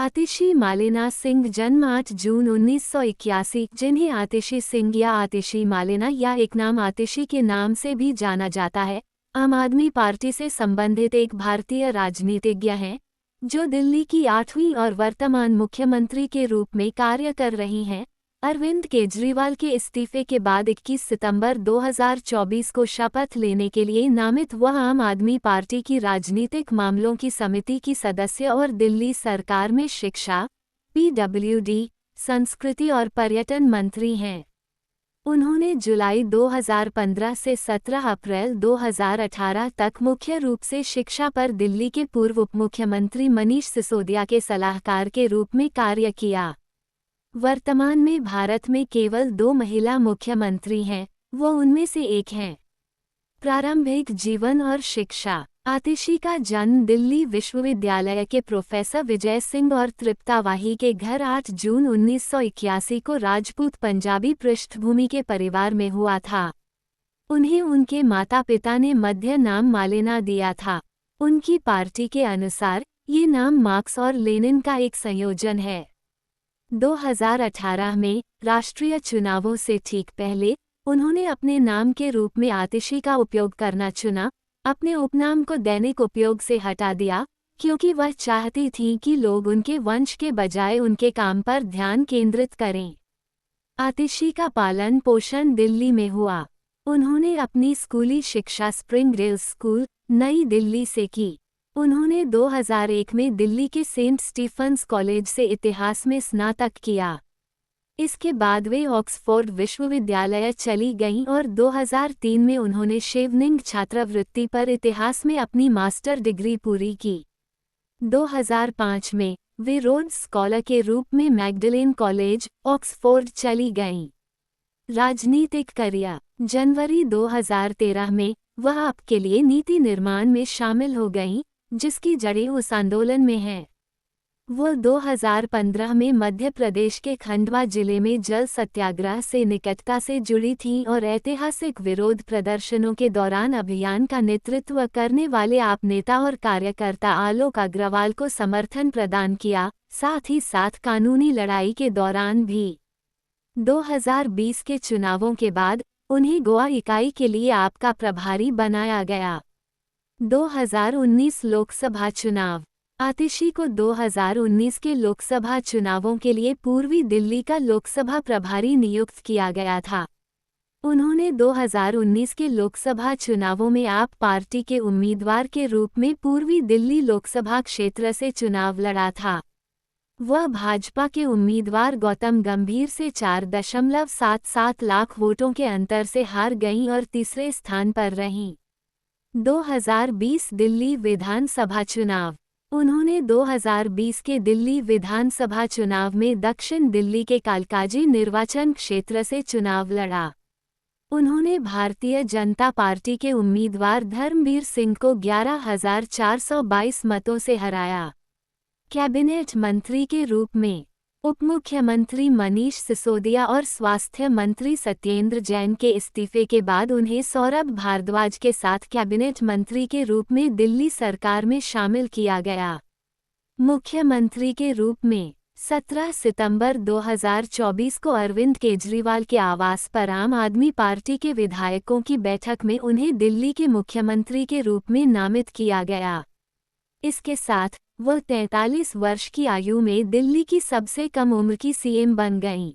आतिशी मालेना सिंह जन्म 8 जून 1981, जिन्हें आतिशी सिंह या आतिशी मालेना या एक नाम आतिशी के नाम से भी जाना जाता है, आम आदमी पार्टी से संबंधित एक भारतीय राजनीतिज्ञ हैं, जो दिल्ली की 8वीं और वर्तमान मुख्यमंत्री के रूप में कार्य कर रही हैं। अरविंद केजरीवाल के इस्तीफे के बाद 21 सितंबर 2024 को शपथ लेने के लिए नामित वह आम आदमी पार्टी की राजनीतिक मामलों की समिति की सदस्य और दिल्ली सरकार में शिक्षा, पीडब्ल्यूडी, संस्कृति और पर्यटन मंत्री हैं। उन्होंने जुलाई 2015 से 17 अप्रैल 2018 तक मुख्य रूप से शिक्षा पर दिल्ली के पूर्व उपमुख्यमंत्री मनीष सिसोदिया के सलाहकार के रूप में कार्य किया। वर्तमान में भारत में केवल 2 महिला मुख्यमंत्री हैं, वो उनमें से एक हैं। प्रारंभिक जीवन और शिक्षा। आतिशी का जन्म दिल्ली विश्वविद्यालय के प्रोफेसर विजय सिंह और तृप्ता वाही के घर 8 जून 1981 को राजपूत पंजाबी पृष्ठभूमि के परिवार में हुआ था। उन्हें उनके माता पिता ने मध्य नाम मालेना दिया था। उनकी पार्टी के अनुसार ये नाम मार्क्स और लेनिन का एक संयोजन है। 2018 में राष्ट्रीय चुनावों से ठीक पहले उन्होंने अपने नाम के रूप में आतिशी का उपयोग करना चुना। अपने उपनाम को दैनिक उपयोग से हटा दिया, क्योंकि वह चाहती थीं कि लोग उनके वंश के बजाय उनके काम पर ध्यान केंद्रित करें। आतिशी का पालन पोषण दिल्ली में हुआ। उन्होंने अपनी स्कूली शिक्षा स्प्रिंगडेल स्कूल, नई दिल्ली से की। उन्होंने 2001 में दिल्ली के सेंट स्टीफन्स कॉलेज से इतिहास में स्नातक किया। इसके बाद वे ऑक्सफोर्ड विश्वविद्यालय चली गईं और 2003 में उन्होंने शेवनिंग छात्रवृत्ति पर इतिहास में अपनी मास्टर डिग्री पूरी की। 2005 में वे रोड्स स्कॉलर के रूप में मैगडलेन कॉलेज, ऑक्सफोर्ड चली गईं। राजनीतिक करियर। जनवरी 2013 में वह आप के लिए नीति निर्माण में शामिल हो गईं, जिसकी जड़ें उस आंदोलन में हैं। वो 2015 में मध्य प्रदेश के खंडवा जिले में जल सत्याग्रह से निकटता से जुड़ी थीं और ऐतिहासिक विरोध प्रदर्शनों के दौरान अभियान का नेतृत्व करने वाले आप नेता और कार्यकर्ता आलोक अग्रवाल को समर्थन प्रदान किया, साथ ही साथ कानूनी लड़ाई के दौरान भी। 2020 के चुनावों के बाद उन्हें गोवा इकाई के लिए आपका प्रभारी बनाया गया। 2019 लोकसभा चुनाव। आतिशी को 2019 के लोकसभा चुनावों के लिए पूर्वी दिल्ली का लोकसभा प्रभारी नियुक्त किया गया था। उन्होंने 2019 के लोकसभा चुनावों में आप पार्टी के उम्मीदवार के रूप में पूर्वी दिल्ली लोकसभा क्षेत्र से चुनाव लड़ा था। वह भाजपा के उम्मीदवार गौतम गंभीर से 4.77 लाख वोटों के अंतर से हार गईं और तीसरे स्थान पर रहीं। 2020 दिल्ली विधानसभा चुनाव। उन्होंने 2020 के दिल्ली विधानसभा चुनाव में दक्षिण दिल्ली के कालकाजी निर्वाचन क्षेत्र से चुनाव लड़ा। उन्होंने भारतीय जनता पार्टी के उम्मीदवार धर्मवीर सिंह को 11,422 मतों से हराया। कैबिनेट मंत्री के रूप में उपमुख्यमंत्री मनीष सिसोदिया और स्वास्थ्य मंत्री सत्येंद्र जैन के इस्तीफे के बाद उन्हें सौरभ भारद्वाज के साथ कैबिनेट मंत्री के रूप में दिल्ली सरकार में शामिल किया गया। मुख्यमंत्री के रूप में 17 सितंबर 2024 को अरविंद केजरीवाल के आवास पर आम आदमी पार्टी के विधायकों की बैठक में उन्हें दिल्ली के मुख्यमंत्री के रूप में नामित किया गया। इसके साथ वह 43 वर्ष की आयु में दिल्ली की सबसे कम उम्र की सीएम बन गईं।